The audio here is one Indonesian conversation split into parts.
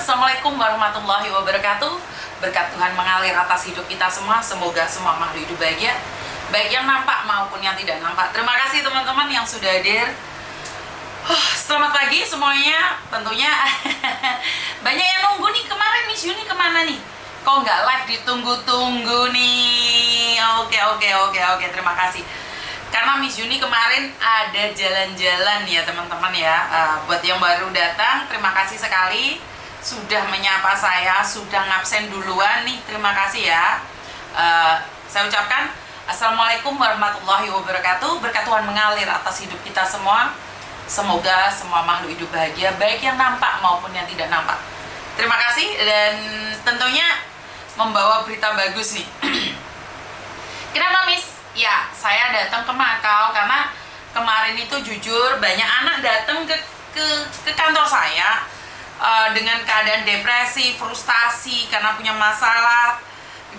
Assalamualaikum warahmatullahi wabarakatuh. Berkat Tuhan mengalir atas hidup kita semua. Semoga semua makhluk hidup bahagia, baik yang nampak maupun yang tidak nampak. Terima kasih teman-teman yang sudah hadir. Selamat pagi semuanya. Tentunya banyak yang nunggu nih, kemarin Miss Yuni kemana nih? Kok nggak live, ditunggu-tunggu nih. Oke, terima kasih. Karena Miss Yuni kemarin ada jalan-jalan ya teman-teman ya. Buat yang baru datang, terima kasih sekali sudah menyapa saya, sudah ngabsen duluan nih. Terima kasih ya. Saya ucapkan Assalamualaikum warahmatullahi wabarakatuh. Berkat Tuhan mengalir atas hidup kita semua. Semoga semua makhluk hidup bahagia, baik yang nampak maupun yang tidak nampak. Terima kasih, dan tentunya membawa berita bagus nih. Kenapa Miss? Ya, saya datang ke Makau karena kemarin itu jujur banyak anak datang ke kantor saya dengan keadaan depresi, frustasi karena punya masalah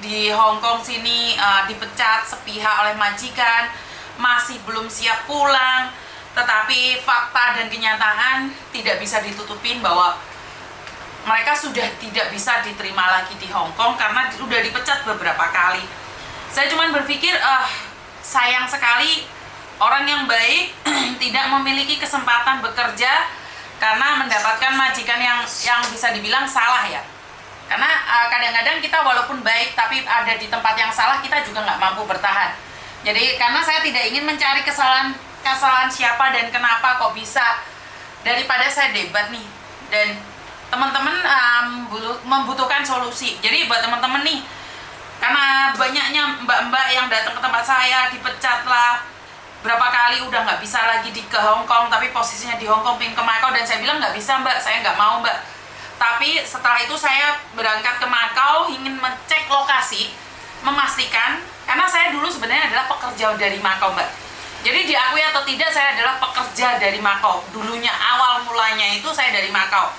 di Hong Kong sini, dipecat sepihak oleh majikan, masih belum siap pulang. Tetapi fakta dan kenyataan tidak bisa ditutupin bahwa mereka sudah tidak bisa diterima lagi di Hong Kong karena sudah dipecat beberapa kali. Saya cuma berpikir, sayang sekali orang yang baik tidak memiliki kesempatan bekerja karena mendapatkan majikan yang bisa dibilang salah ya. Karena kadang-kadang kita walaupun baik tapi ada di tempat yang salah, kita juga nggak mampu bertahan. Jadi karena saya tidak ingin mencari kesalahan siapa dan kenapa kok bisa, daripada saya debat nih dan teman-teman membutuhkan solusi. Jadi buat teman-teman nih, karena banyaknya mbak-mbak yang datang ke tempat saya dipecat lah berapa kali, udah nggak bisa lagi ke Hong Kong, tapi posisinya di Hong Kong pingin ke Makau, dan saya bilang nggak bisa mbak, saya nggak mau mbak. Tapi setelah itu saya berangkat ke Makau, ingin mengecek lokasi, memastikan, karena saya dulu sebenarnya adalah pekerja dari Makau mbak. Jadi diakui atau tidak, saya adalah pekerja dari Makau. Dulunya awal mulanya itu saya dari Makau.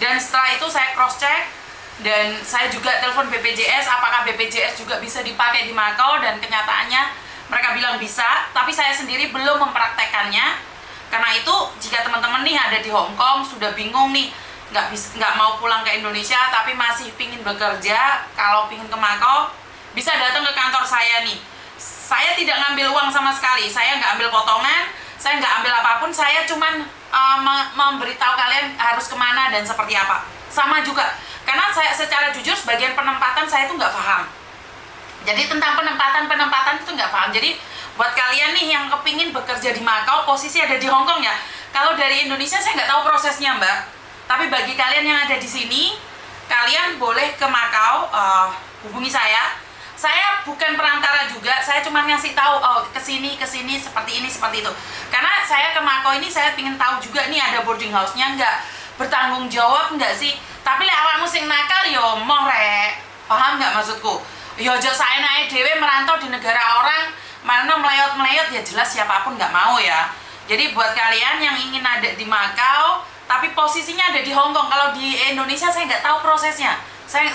Dan setelah itu saya cross check, dan saya juga telepon BPJS, apakah BPJS juga bisa dipakai di Makau, dan kenyataannya mereka bilang bisa, tapi saya sendiri belum mempraktekannya. Karena itu jika teman-teman nih ada di Hong Kong sudah bingung nih, nggak mau pulang ke Indonesia tapi masih pingin bekerja, kalau pingin ke Makau bisa datang ke kantor saya nih. Saya tidak ngambil uang sama sekali, saya nggak ambil potongan, saya nggak ambil apapun, saya cuman memberitahu kalian harus kemana dan seperti apa. Sama juga, karena saya secara jujur sebagian penempatan saya tuh nggak paham. Jadi tentang penempatan itu nggak paham. Jadi buat kalian nih yang kepingin bekerja di Makau, posisi ada di Hong Kong ya. Kalau dari Indonesia saya nggak tahu prosesnya mbak. Tapi bagi kalian yang ada di sini, kalian boleh ke Makau, hubungi saya. Saya bukan perantara juga, saya cuma ngasih tahu, kesini seperti ini seperti itu. Karena saya ke Makau ini saya ingin tahu juga nih ada boarding house-nya nggak, bertanggung jawab nggak sih. Tapi awakmu sing nakal yo moh rek, paham nggak maksudku? Yo aja saya naik dewe merantau di negara orang, mana melayot ya jelas siapapun nggak mau ya. Jadi buat kalian yang ingin ada di Makau tapi posisinya ada di Hong Kong, kalau di Indonesia saya nggak tahu prosesnya, saya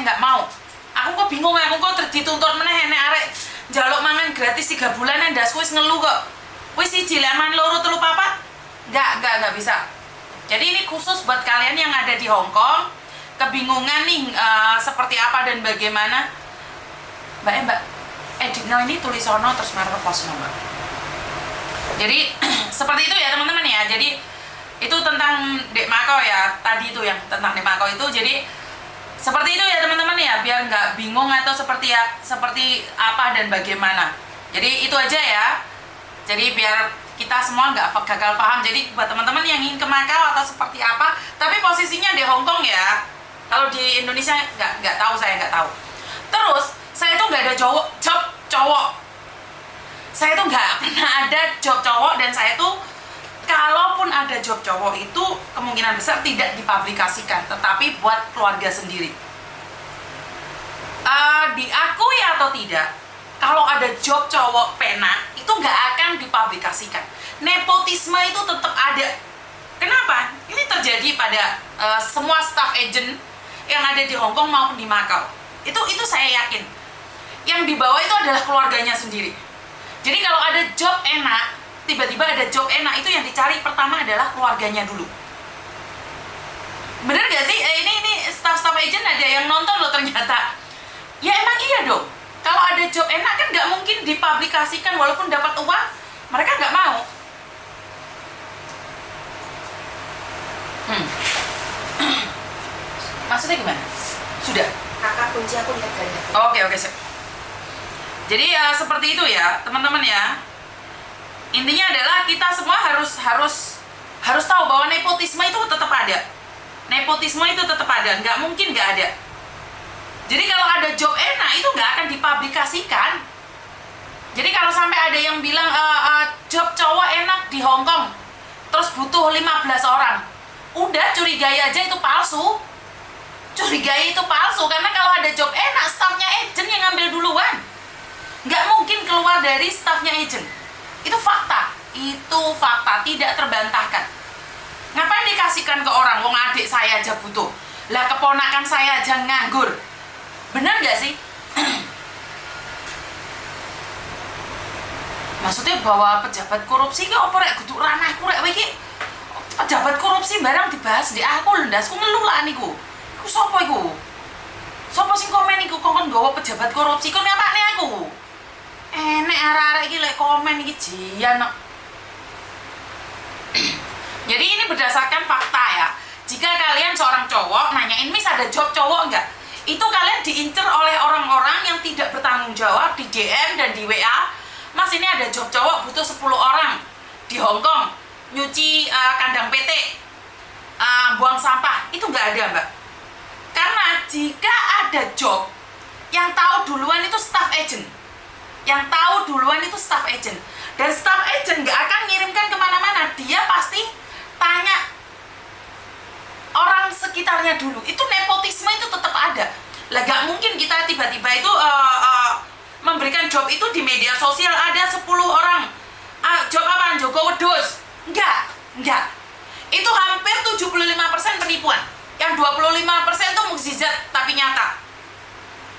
nggak mau. Aku kok bingung, aku kok dituntut meneh enek arek njaluk mangan gratis 3 bulan ndas wis ngeluh kok. Wis siji lek man loro telu papat. Nggak bisa. Jadi ini khusus buat kalian yang ada di Hong Kong, kebingungan nih seperti apa dan bagaimana. Mbak editno ini tulisono terus marah post mbak. Jadi seperti itu ya teman-teman ya. Jadi itu tentang Dek Makau ya, tadi itu yang tentang Dek Makau itu. Jadi seperti itu ya teman-teman ya, biar nggak bingung atau seperti apa dan bagaimana. Jadi itu aja ya. Jadi biar kita semua nggak gagal paham. Jadi buat teman-teman yang ingin ke Makau atau seperti apa, tapi posisinya di Hong Kong ya. Kalau di Indonesia nggak tahu, saya nggak tahu. Terus saya tuh nggak ada job cowok. Saya tuh nggak pernah ada job cowok, dan saya tuh kalaupun ada job cowok itu kemungkinan besar tidak dipublikasikan, tetapi buat keluarga sendiri. Diakui atau tidak, kalau ada job cowok pena itu nggak akan dipublikasikan. Nepotisme itu tetap ada. Kenapa? Ini terjadi pada semua staff agent yang ada di Hong Kong maupun di Makau. Itu saya yakin. Yang dibawa itu adalah keluarganya sendiri. Jadi kalau ada job enak, tiba-tiba ada job enak, itu yang dicari pertama adalah keluarganya dulu. Bener gak sih? staff agent ada yang nonton loh ternyata. Ya emang iya dong. Kalau ada job enak kan nggak mungkin dipublikasikan walaupun dapat uang, mereka nggak mau. Maksudnya gimana? Sudah? Kakak kunci aku lihat dari Oke, sip. Jadi seperti itu ya teman-teman ya. Intinya adalah kita semua harus tahu bahwa nepotisme itu tetap ada. Nepotisme itu tetap ada, nggak mungkin nggak ada. Jadi kalau ada job enak itu nggak akan dipublikasikan. Jadi kalau sampai ada yang bilang job cowok enak di Hong Kong, terus butuh 15 orang, udah curigai aja itu palsu. Curigai itu palsu, karena kalau ada job enak, staffnya agent yang ngambil duluan. Nggak mungkin keluar dari staffnya agent. Itu fakta, tidak terbantahkan. Ngapain dikasihkan ke orang? Wong adik saya aja butuh, lah keponakan saya aja nganggur. Benar nggak sih? Maksudnya bahwa pejabat korupsi ki opo rek kudu ranahku rek iki. Pejabat korupsi barang dibahas di aku ndasku ngeluh lah niku. Iku sapa iku? Sapa sing komen iku kon nggawa pejabat korupsi kon ngapane aku? Enek arek-arek iki lek komen iki jian kok. Jadi ini berdasarkan fakta ya. Jika kalian seorang cowok nanyain, "Miss ada job cowok enggak?" Itu kalian diincer oleh orang-orang yang tidak bertanggung jawab di DM dan di WA. "Mas, ini ada job cowok butuh 10 orang di Hong Kong, nyuci kandang PT, buang sampah." Itu nggak ada, Mbak. Karena jika ada job, yang tahu duluan itu staff agent. Yang tahu duluan itu staff agent. Dan staff agent nggak akan ngirimkan kemana-mana. Dia pasti tanya orang sekitarnya dulu. Itu nepotisme itu tetap ada. Lah gak mungkin kita tiba-tiba itu memberikan job itu di media sosial ada 10 orang. Job apaan? Joko Wedus. Enggak. Itu hampir 75% penipuan. Yang 25% itu mukjizat tapi nyata.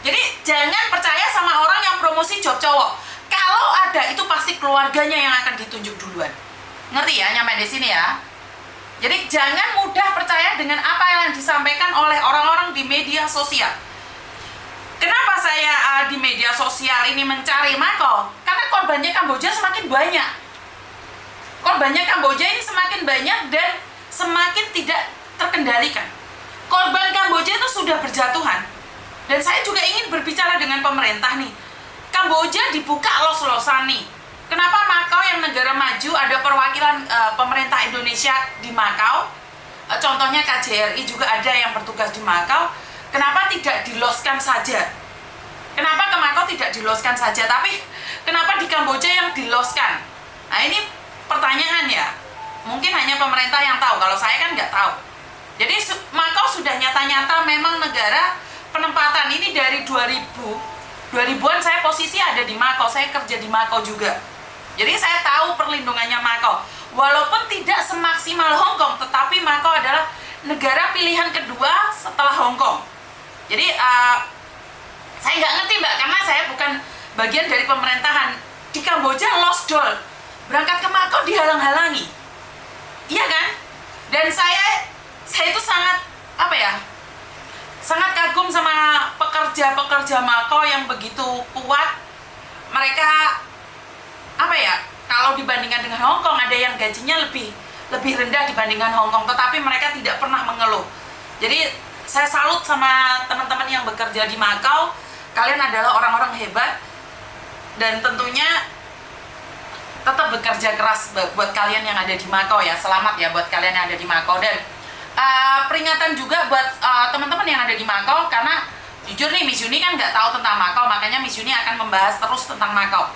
Jadi jangan percaya sama orang yang promosi job cowok. Kalau ada itu pasti keluarganya yang akan ditunjuk duluan. Ngerti ya, nyampe di sini ya. Jadi jangan mudah percaya dengan apa yang disampaikan oleh orang-orang di media sosial. Kenapa saya di media sosial ini mencari Mako? Karena korbannya Kamboja semakin banyak. Korbannya Kamboja ini semakin banyak dan semakin tidak terkendalikan. Korban Kamboja itu sudah berjatuhan. Dan saya juga ingin berbicara dengan pemerintah nih. Kamboja dibuka los-losan nih. Kenapa Makau yang negara maju ada perwakilan pemerintah Indonesia di Makau? Contohnya KJRI juga ada yang bertugas di Makau. Kenapa tidak diloskan saja? Kenapa ke Makau tidak diloskan saja? Tapi kenapa di Kamboja yang diloskan? Nah ini pertanyaan ya. Mungkin hanya pemerintah yang tahu. Kalau saya kan nggak tahu. Jadi Makau sudah nyata-nyata memang negara penempatan ini dari 2000-an saya posisi ada di Makau. Saya kerja di Makau juga. Jadi saya tahu perlindungannya Makau. Walaupun tidak semaksimal Hong Kong, tetapi Makau adalah negara pilihan kedua setelah Hong Kong. Jadi saya nggak ngerti Mbak, karena saya bukan bagian dari pemerintahan. Di Kamboja lost doll, berangkat ke Makau dihalang-halangi. Iya kan? Dan saya itu sangat sangat kagum sama pekerja-pekerja Makau yang begitu kuat. Mereka kalau dibandingkan dengan Hong Kong ada yang gajinya lebih rendah dibandingkan Hong Kong, tetapi mereka tidak pernah mengeluh. Jadi saya salut sama teman-teman yang bekerja di Makau. Kalian adalah orang-orang hebat dan tentunya tetap bekerja keras buat kalian yang ada di Makau ya. Selamat ya buat kalian yang ada di Makau. Dan peringatan juga buat teman-teman yang ada di Makau, karena jujur nih Miss Yuni kan nggak tahu tentang Makau, makanya Miss Yuni akan membahas terus tentang Makau.